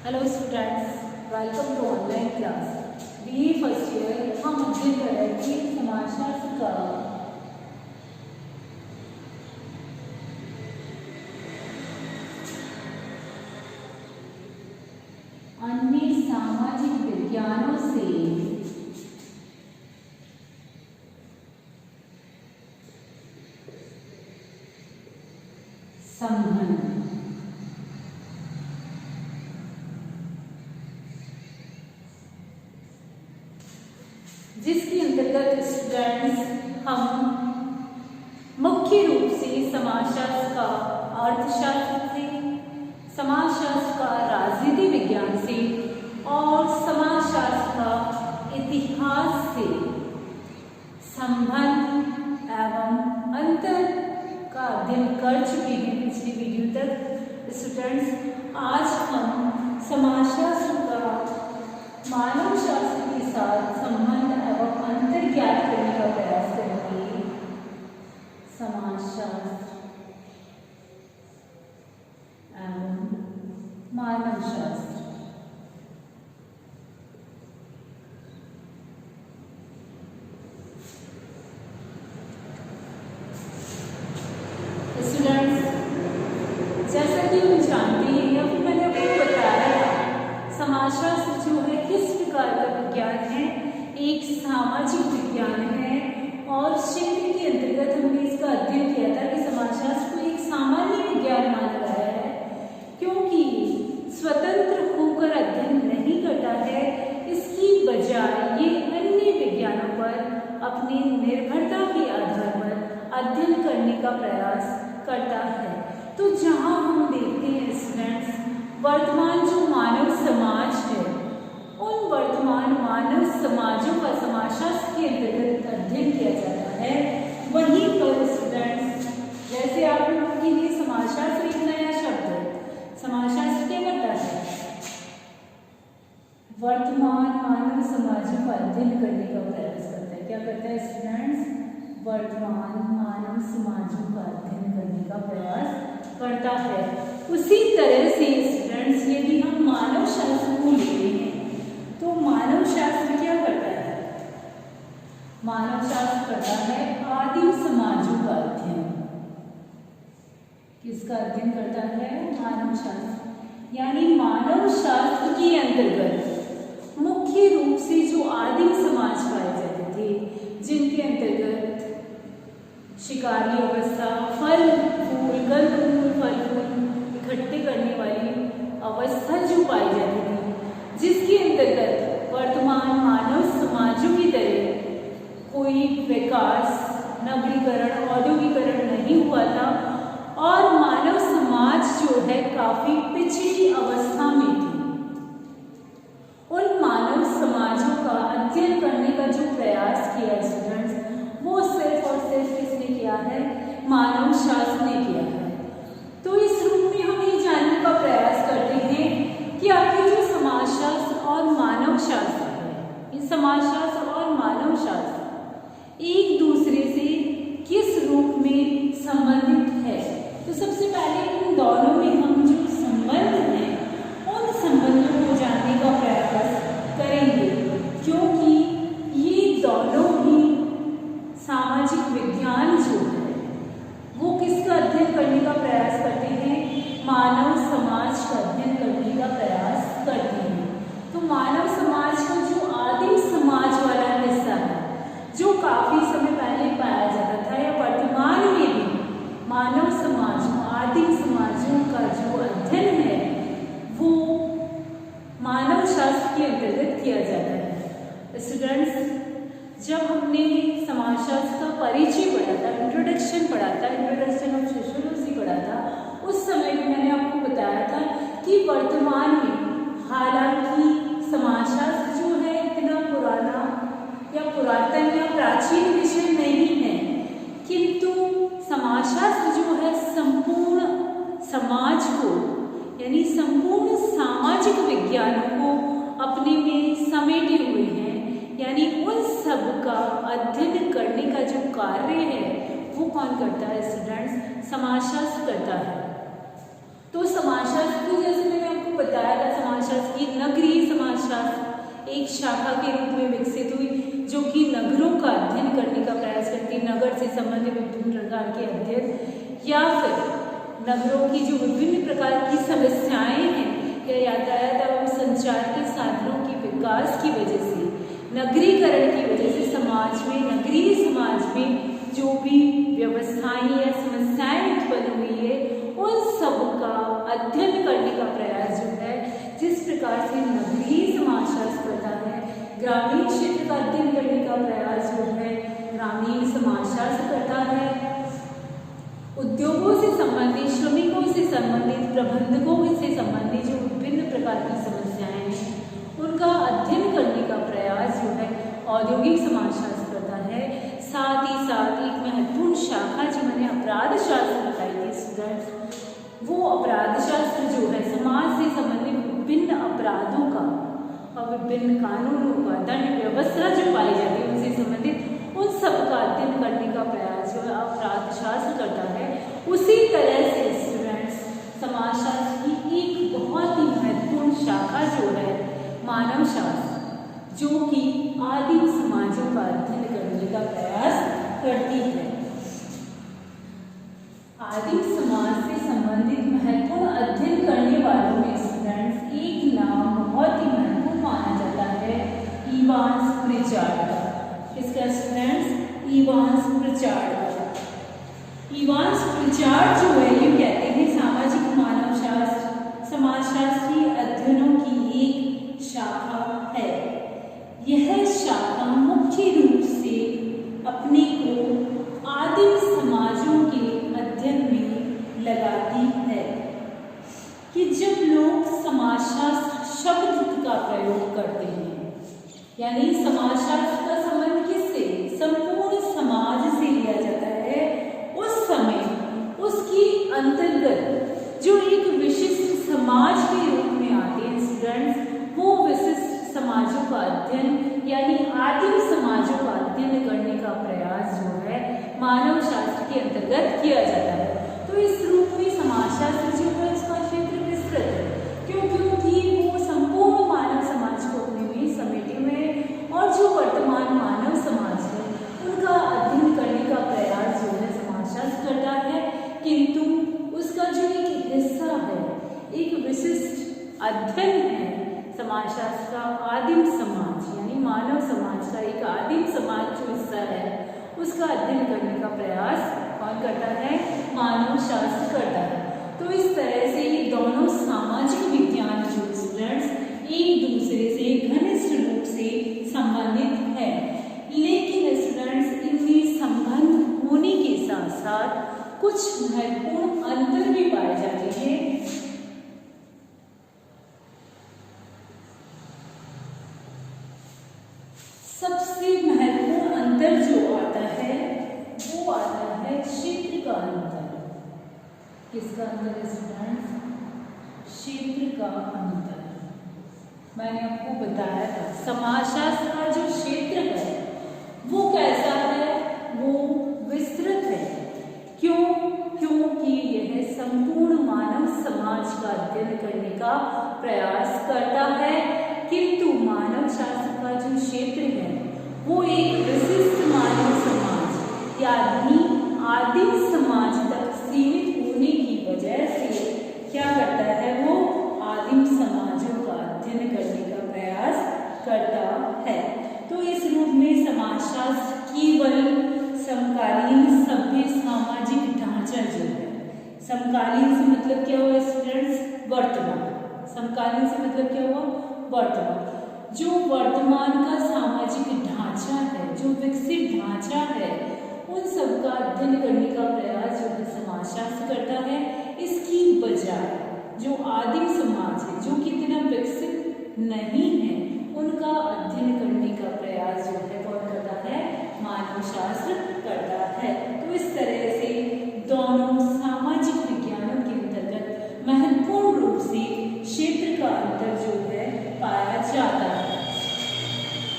Hello students, welcome to online class. BA first year हम अध्ययन कर रहे थे समाजशास्त्र का अन्य सामाजिक विज्ञानों से संबंध। जिसके अंतर्गत स्टूडेंट्स हम मुख्य रूप से समाजशास्त्र का अर्थशास्त्र से, समाजशास्त्र का राजनीति विज्ञान से और समाजशास्त्र का इतिहास से संबंध एवं अंतर का अध्ययन कर चुके हैं पिछली वीडियो तक। स्टूडेंट्स, आज हम समाजशास्त्र का मानव शास्त्र के साथ संबंध एवं अंतर ज्ञात करने का प्रयास करेंगे। समाजशास्त्र एवं मानव शास्त्र। स्टूडेंट्स, जैसा कि हम जानते हैं या फिर मैंने आपको बताया था, समाजशास्त्र जो है किस प्रकार का विज्ञान है, एक सामाजिक विज्ञान है। और क्षेत्र के अंतर्गत हमने इसका अध्ययन किया था कि समाजशास्त्र को एक सामान्य विज्ञान माना गया है, क्योंकि स्वतंत्र होकर अध्ययन नहीं करता है। इसकी बजाय ये अन्य विज्ञानों पर अपनी निर्भरता के आधार पर अध्ययन करने का प्रयास करता है। तो जहाँ हम देखते हैं स्टूडेंट्स, वर्तमान जो मानव समाज है, उन वर्तमान मानव समाजों का समाजशास्त्र के अंतर्गत अध्ययन किया जाता है। वहीं पर स्टूडेंट्स, जैसे आप लोगों के लिए समाजशास्त्र एक नया शब्द है। समाजशास्त्र क्या करता है? वर्तमान मानव समाजों का अध्ययन करने का प्रयास करता है। क्या करता है स्टूडेंट्स? वर्तमान मानव समाजों का अध्ययन करने का प्रयास करता है। उसी तरह से स्टूडेंट्स, यदि हम मानव शास्त्र को लेते हैं तो मानव शास्त्र क्या करता है? मानव शास्त्र करता है आदिम समाजों का अध्ययन। किसका अध्ययन करता है? मानव शास्त्र। यानी मानव शास्त्र के अंतर्गत मुख्य रूप से जो आदिम समाज पाए जाते थे, जिनके अंतर्गत शिकारी अवस्था, फल फूल, कंद मूल, फल फूल इकट्ठे करने वाली अवस्था जो पाई जाती थी, जिसके अंतर्गत वर्तमान मानव समाजों की तरह कोई विकास, नगरीकरण, औद्योगिकरण नहीं हुआ था और मानव समाज जो है काफी पिछड़ी अवस्था में थी। उन मानव समाजों का अध्ययन करने का जो प्रयास किया स्टूडेंट्स, वो सिर्फ और सिर्फ किसने किया है? मानव शास्त्र ने किया है। तो इस रूप में हम ये जानने का प्रयास करते हैं कि आखिर जो समाजशास्त्र और मानव शास्त्र है, ये समाजशास्त्र और मानव शास्त्र एक दूसरे से किस रूप में संबंधित है। तो सबसे पहले इन दोनों में हम जो संबंध हैं, उन संबंधों को जानने का प्रयास करेंगे, क्योंकि ये दोनों ही सामाजिक विज्ञान जो है वो किसका अध्ययन करने का प्रयास करते हैं? मानव समाज का अध्ययन करने का प्रयास करते हैं। तो मानव समाज का जो आदिम समाज वाला हिस्सा है, जो काफी समय पहले पाया जाता था, या वर्तमान में भी मानव समाजों, आदिम समाजों का जो अध्ययन है, वो मानव शास्त्र के अंतर्गत किया जाता है। स्टूडेंट्स, जब हमने समाजशास्त्र का परिचय पढ़ा था, इंट्रोडक्शन पढ़ा था, इंट्रोडक्शन ऑफ सोशियोलॉजी पढ़ा था, उस समय भी मैंने आपको बताया था कि वर्तमान में हालांकि समाजशास्त्र जो है इतना पुराना या पुरातन या प्राचीन विषय नहीं है, किंतु समाजशास्त्र जो है संपूर्ण समाज को, यानी संपूर्ण सामाजिक विज्ञानों को अपने में समेटे हुए हैं। यानी उन सब का अध्ययन करने का जो कार्य है वो कौन करता है स्टूडेंट्स? समाजशास्त्र करता है। तो समाजशास्त्र जैसे मैंने आपको बताया था, समाजशास्त्र की नगरीय समाजशास्त्र एक शाखा के रूप में विकसित हुई, जो कि नगरों का अध्ययन करने का प्रयास करती है। नगर से संबंधित विभिन्न प्रकार के अध्ययन या फिर नगरों की जो विभिन्न प्रकार की समस्याएं हैं या यातायात एवं संचार के साधनों के विकास की वजह से, नगरीकरण की वजह से समाज में, नगरीय समाज में जो भी व्यवस्थाएं या समस्याएं उत्पन्न हुई है, उन सब का अध्ययन करने का प्रयास जो है, जिस प्रकार से नगरीय समाजशास्त्र करता है, ग्रामीण क्षेत्र का अध्ययन करने का प्रयास जो है ग्रामीण समाजशास्त्र करता है, उद्योगों से संबंधित, श्रमिकों से संबंधित, प्रबंधकों से संबंधित जो विभिन्न प्रकार की समस्याएं हैं, उनका अध्ययन करने का प्रयास जो है औद्योगिक समाजशास्त्र करता है। साथ ही साथ एक महत्वपूर्ण शाखा जो मैंने अपराध शास्त्र बताई थी स्टूडेंट्स, वो अपराध शास्त्र जो है समाज से संबंधित विभिन्न अपराधों का और विभिन्न कानूनों का, दंड व्यवस्था जो पाई जाती है उनसे संबंधित, उन सब का अध्ययन करने का प्रयास जो है अपराध शास्त्र करता है। उसी तरह से स्टूडेंट्स समाजशास्त्र की एक बहुत ही महत्वपूर्ण शाखा जो है मानव शास्त्र, जो कि आदिम समाजों का अध्ययन करने का प्रयास करती है। आदिम समाज से संबंधित महत्वपूर्ण अध्ययन करने वालों में स्टूडेंट्स एक नाम बहुत ही महत्वपूर्ण माना जाता है, इवांस प्रिचार्ड का। किसका स्टूडेंट्स? इवांस प्रिचार्ड का। इवांस प्रिचार्ड जो है, ये कहते हैं सामाजिक मानव शास्त्र समाजशास्त्रीय अध्ययनों की एक शाखा है। यह शाखा मुख्य रूप से अपने को आदिम समाजों के अध्ययन में लगाती है कि जब लोग समाजशास्त्र शब्द का प्रयोग करते हैं, यानी समाजशास्त्र का संबंध किससे? संपूर्ण समाज से लिया जाता है। उस समय उसकी अंतर्गत जो एक विशिष्ट समाज के रूप में आते हैं स्टूडेंट्स, वो विशिष्ट समाजों का अध्ययन यानी आदिम समाजों का अध्ययन करने का प्रयास जो है मानव शास्त्र के अंतर्गत किया जाता है। तो इस रूप में समाजशास्त्र जो है इसका क्षेत्र विस्तृत है, क्योंकि वो संपूर्ण मानव समाज को अपने में समेटे हुए और जो वर्तमान मानव समाज है उनका अध्ययन करने का प्रयास जो है समाजशास्त्र करता है। किंतु उसका जो एक हिस्सा है, एक विशिष्ट अध्ययन है समाजशास्त्र का, आदिम समाज यानी मानव समाज का एक आदिम समाज जो हिस्सा है उसका अध्ययन करने का प्रयास कौन करता है? मानव शास्त्र करता है। तो इस तरह से ये दोनों सामाजिक विज्ञान जो स्टूडेंट्स एक दूसरे से घनिष्ठ रूप से संबंधित है, लेकिन स्टूडेंट्स इनमें संबंध होने के साथ साथ कुछ महत्वपूर्ण अंतर भी पाए जाते हैं। सबसे महत्वपूर्ण अंतर जो आता है वो आता है क्षेत्र का अंतर। किसका अंतर है स्टूडेंट्स? क्षेत्र का अंतर। मैंने आपको बताया था समाजशास्त्र का जो क्षेत्र है वो कैसा है? वो विस्तृत है। क्यों? क्योंकि यह संपूर्ण मानव समाज का अध्ययन करने का प्रयास करता है, किंतु मानव शास्त्र का जो क्षेत्र है वो एक विशिष्ट मानव समाज यानी आदिम समाज तक सीमित होने की वजह से क्या करता है? वो आदिम समाजों का अध्ययन करने का प्रयास करता है। तो इस रूप में समाजशास्त्र केवल समकालीन सभ्य सामाजिक ढांचा जो है, समकालीन से मतलब क्या हुआ स्टूडेंट्स? वर्तमान। समकालीन से मतलब क्या हुआ? वर्तमान। जो वर्तमान का सामाजिक ढांचा है, जो विकसित ढांचा है, उन सब का अध्ययन करने का प्रयास जो है समाजशास्त्र करता है। इसकी बजाय जो आदिम समाज है, जो कितना विकसित नहीं है, उनका अध्ययन करने का प्रयास जो है कौन करता है? मानव शास्त्र करता है। तो इस तरह से दोनों सामाजिक विज्ञानों के अंतर्गत महत्वपूर्ण रूप से क्षेत्र का अंतर जो है पाया जाता है।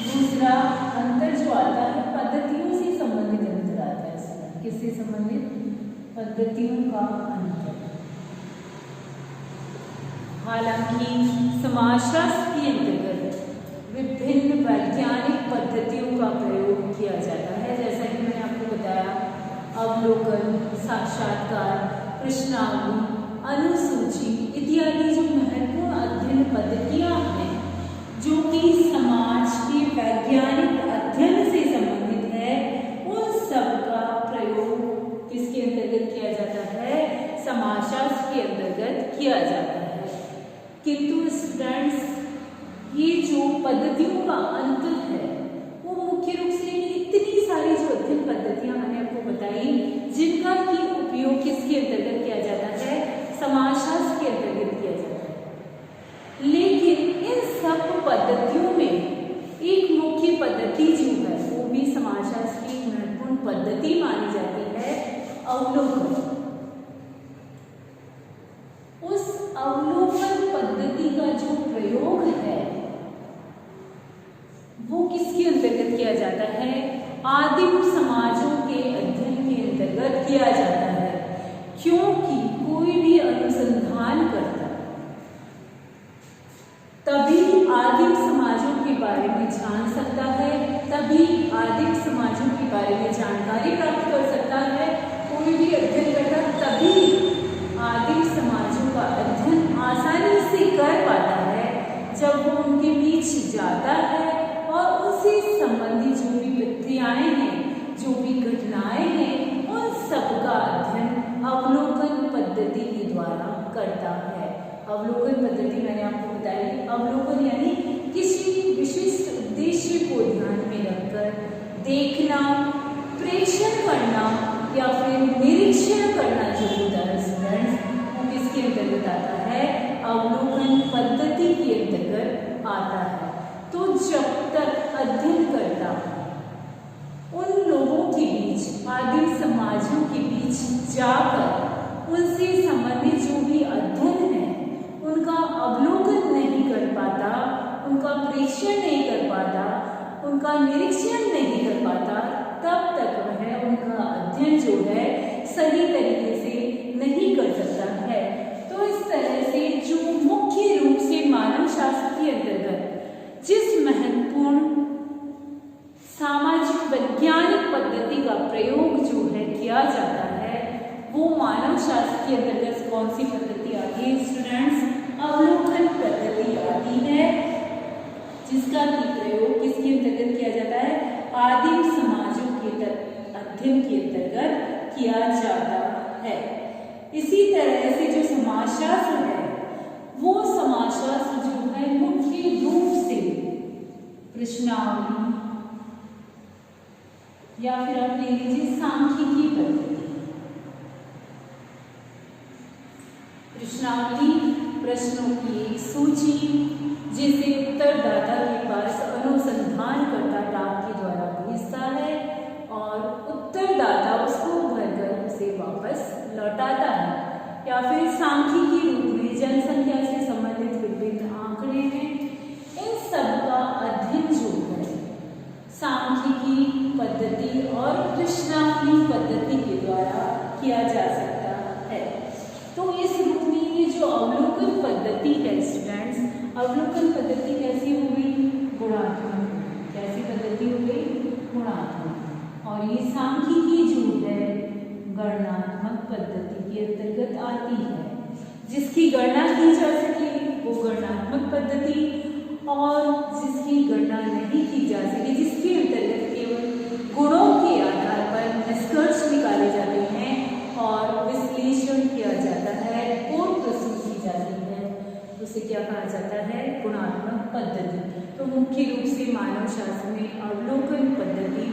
दूसरा अंतर जो आता है पद्धतियों से संबंधित अंतर आता है। किससे संबंधित? पद्धतियों का अंतर। हालांकि समाजशास्त्र के अंतर्गत विभिन्न वैज्ञानिक पद्धतियों का प्रयोग किया जाता है, जैसा कि मैंने आपको बताया, अवलोकन, साक्षात्कार, प्रश्नावली, अनुसूची इत्यादि जो महत्वपूर्ण अध्ययन पद्धतियां हैं जो कि समाज के वैज्ञानिक अध्ययन से संबंधित है, उन सब का प्रयोग किसके अंतर्गत किया जाता है? समाजशास्त्र के अंतर्गत किया जाता है। किंतु स्टूडेंट्स, ये जो पद्धतियों का अंतर है वो मुख्य रूप से इतनी सारी जो अध्ययन पद्धतियां मैंने आपको बताई, जिनका की उपयोग किसके अंतर्गत किया जाता है? समाजशास्त्र के अंतर्गत किया जाता है। लेकिन इन सब पद्धतियों में एक मुख्य पद्धति जो है वो भी समाजशास्त्र की महत्वपूर्ण पद्धति मानी जाती है, अवलोकन। उस अवलोकन पद्धति का जो प्रयोग है वो किसके अंतर्गत किया जाता है? आदिम समाजों के अध्ययन के अंतर्गत किया जाता है, क्योंकि कोई भी अनुसंधान करता तभी आदिम समाजों के बारे में जान सकता है, तभी आदिम समाजों के बारे में जानकारी प्राप्त कर सकता है। कोई भी अध्ययन करता तभी आदिम समाजों का अध्ययन आसानी से कर पाता है जब वो उनके बीच जाता है और उससे संबंधित जो भी प्रक्रियाएं हैं, जो भी घटनाएं हैं, उन सब का अध्ययन अवलोकन पद्धति के द्वारा करता है। अवलोकन पद्धति मैंने आपको बताई, अवलोकन यानी किसी विशिष्ट उद्देश्य को ध्यान में रखकर देखना, प्रेक्षण करना या फिर निरीक्षण करना जो होता है स्टूडेंट्स, वो किसके अंतर्गत आता है? अवलोकन पद्धति के अंतर्गत आता है। तो जब तक अध्ययनकर्ता उन लोगों के बीच, आदिम समाजों के बीच जाकर उनसे संबंधित जो भी अध्ययन है उनका अवलोकन नहीं कर पाता, उनका प्रेक्षण नहीं कर पाता, उनका निरीक्षण नहीं कर पाता, तब तक वह उनका अध्ययन जो है सही तरीके से नहीं कर सकता है। तो इस तरह से जो मुख्य रूप से मानव शास्त्र के अंतर्गत जिस महत्वपूर्ण सामाजिक वैज्ञानिक पद्धति का प्रयोग जो है किया जाता है, वो मानव शास्त्र के अंतर्गत कौन सी पद्धति आती है स्टूडेंट्स? अवलोकन पद्धति आती है, जिसका की प्रयोग किसके अंतर्गत किया जाता है? आदिम समाजों के अध्ययन के अंतर्गत किया जाता है। इसी तरह से जो समाजशास्त्र है वो समाजशास्त्र जो है मुख्य रूप से प्रश्नावली या फिर आप ले लीजिए सांख्यिकी पद्धति। प्रश्नावली प्रश्नों की एक सूची जिसे उत्तरदाता के पास अनुसंधानकर्ता डाक के द्वारा भेजता है और उत्तरदाता उसको भरकर उसे वापस लौटाता है। या फिर सांख्यिकी रूप में जनसंख्या से संबंधित विभिन्न आंकड़े हैं, इन सब का अध्ययन जो है सांख्यिकी पद्धति और प्रश्नावली पद्धति के द्वारा किया जा सकता है। तो इस रूप में ये जो अवलोकन पद्धति है स्टूडेंट्स, अवलोकन पद्धति कैसी हो गई? गुणात्मक। कैसी पद्धति हो गई? गुणात्मक। और ये सांख्यिकी जो है गणनात्मक पद्धति के अंतर्गत आती है। जिसकी गणना की जा सके वो गणनात्मक पद्धति, और जिसकी गणना नहीं की जा सके, जिसके अंतर्गत केवल गुणों के आधार पर निष्कर्ष निकाले जाते हैं और विश्लेषण किया जाता है, रिपोर्ट प्रस्तुत की जाती है, उसे क्या कहा जाता है? गुणात्मक पद्धति। तो मुख्य रूप से मानव शास्त्र में अवलोकन पद्धति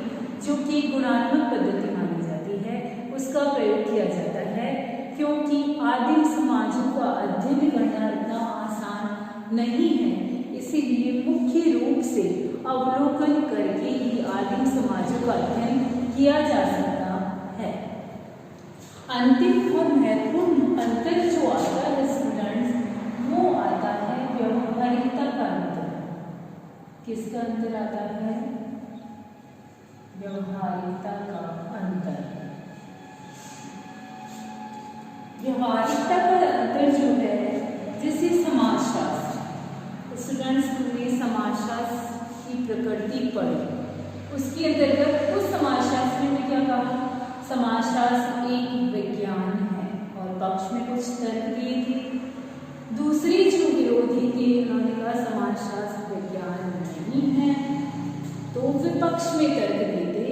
जो कि गुणात्मक पद्धति मानी जाती है उसका प्रयोग किया जाता है, क्योंकि आदिम समाजों का अध्ययन करना इतना आसान नहीं है, इसीलिए मुख्य रूप से अवलोकन करके ही आदिम समाजों का अध्ययन किया जा सकता है। अंतिम और महत्वपूर्ण अंतर जो आता है स्टूडेंट्स, वो आता है व्यवहारिकता का अंतर। किसका अंतर आता है? व्यवहारिकता का अंतर। व्यवहारिकता का अंतर जो है जैसे समाजशास्त्र। स्टूडेंट्स, हमने समाजशास्त्र की प्रकृति पढ़ी, उसके अंतर्गत उस समाजशास्त्र में क्या कहा, समाजशास्त्र एक विज्ञान है और पक्ष में कुछ तर्क दिए थे। दूसरी जो विरोधी थे उन्होंने कहा समाजशास्त्र विज्ञान नहीं है, तो विपक्ष में तर्क देते।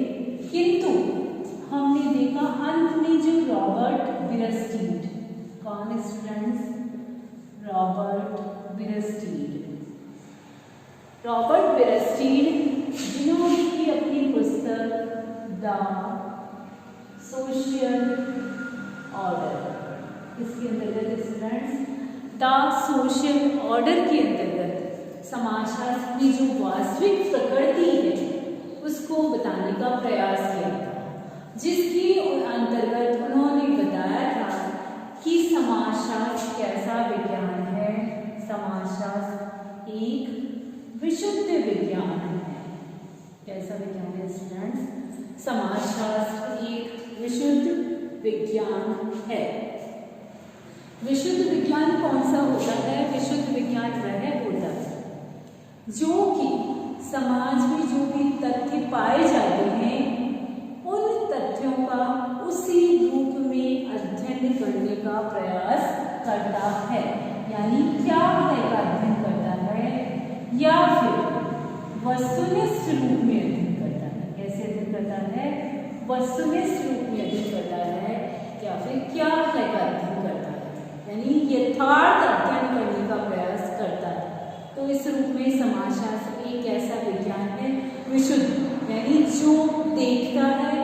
किंतु हमने देखा अंत में जो रॉबर्ट बियरस्टीड, कौन है स्टूडेंट्स, रॉबर्ट बियरस्टीड। रॉबर्ट बियरस्टीड जिन्होंने की अपनी पुस्तक द सोशल ऑर्डर, इसके अंतर्गत स्टूडेंट्स द सोशल ऑर्डर के अंतर्गत समाजशास्त्र की जो वास्तविक प्रकृति है उसको बताने का प्रयास किया था, जिसके अंतर्गत उन्होंने बताया था कि समाजशास्त्र कैसा विज्ञान है। समाजशास्त्र एक विशुद्ध विज्ञान है। कैसा विज्ञान है स्टूडेंट्स, समाजशास्त्र एक विशुद्ध विज्ञान है। विशुद्ध विज्ञान कौन सा होता है, विशुद्ध विज्ञान वह होता है जो कि समाज में जो भी तथ्य पाए जाते हैं उन तथ्यों का उसी रूप में अध्ययन करने का प्रयास करता है। यानी क्या है का अध्ययन करता है, या फिर वस्तुनिष्ठ रूप में अध्ययन करता है। कैसे अध्ययन करता है, वस्तुनिष्ठ रूप में अध्ययन करता है, या फिर क्या है का अध्ययन करता है, यानी यथार्थ अध्ययन करने का प्रयास करता है। तो इस रूप में समाजशास्त्र एक ऐसा विज्ञान है विशुद्ध, यानी जो देखता है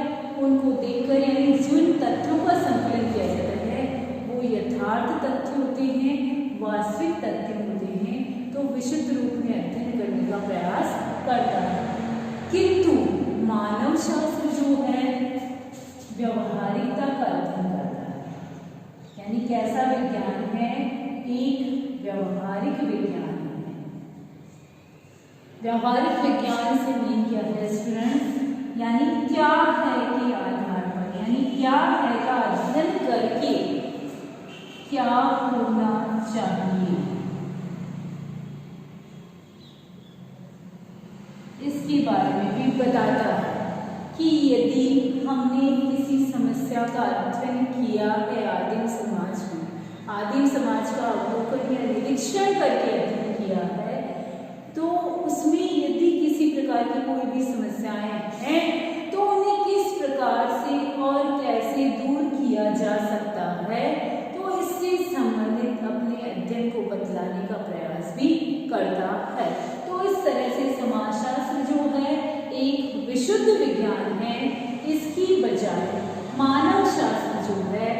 उनको देखकर, यानी जिन तथ्यों का संकलन किया जाता है वो यथार्थ तथ्य होते हैं, वास्तविक तथ्य होते हैं, तो विशुद्ध रूप में अध्ययन करने का प्रयास करता है। किंतु मानव शास्त्र जो है व्यवहारिकता का अध्ययन करता है, यानी कैसा विज्ञान है, एक व्यवहारिक विज्ञान है। व्यवहारिक विज्ञान से मीन क्या है स्टूडेंट्स, यानी क्या है के आधार पर, यानी क्या है का अध्ययन करके क्या होना चाहिए इसके बारे में भी बताता है कि यदि हमने किसी समस्या का अध्ययन किया है आदिम समाज में, आदिम समाज का अवलोकन या निरीक्षण करके अध्ययन किया है, तो उसमें यदि किसी प्रकार की कोई भी समस्याएं हैं तो उन्हें किस प्रकार से और कैसे दूर किया जा सकता है, तो इससे संबंधित अपने अध्ययन को बतलाने का प्रयास भी करता है। तो इस तरह से समाजशास्त्र जो है एक विशुद्ध विज्ञान है, इसकी बजाय मानव शास्त्र जो है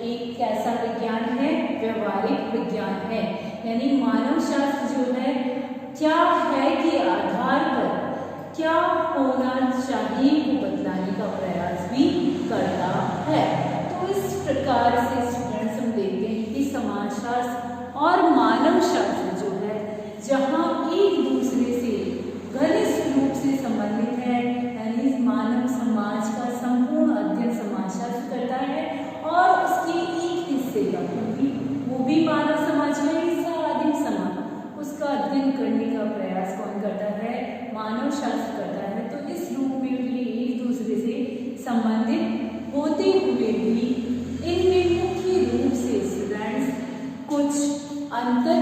एक कैसा विज्ञान है, व्यवहारिक विज्ञान है। यानी मानव शास्त्र जो है क्या है के आधार पर क्या होना चाहिए को बतलाने का प्रयास भी करता है। तो इस प्रकार से स्टूडेंट्स हम देखते हैं कि समाजशास्त्र और मानव शास्त्र जो है जहाँ एक दूसरे से घनिष्ठ रूप से संबंधित है, यानी मानव समाज का संपूर्ण अध्ययन समाजशास्त्र करता है और उसके एक हिस्से का वो भी मानव समाज का हिस्सा आदिम समाज, उसका अध्ययन करने का प्रयास कौन करता है, मानव शास्त्र करता है। तो इस रूप में ये एक दूसरे से संबंधित होते हुए भी इनमें मुख्य रूप से स्टूडेंट्स कुछ अंतर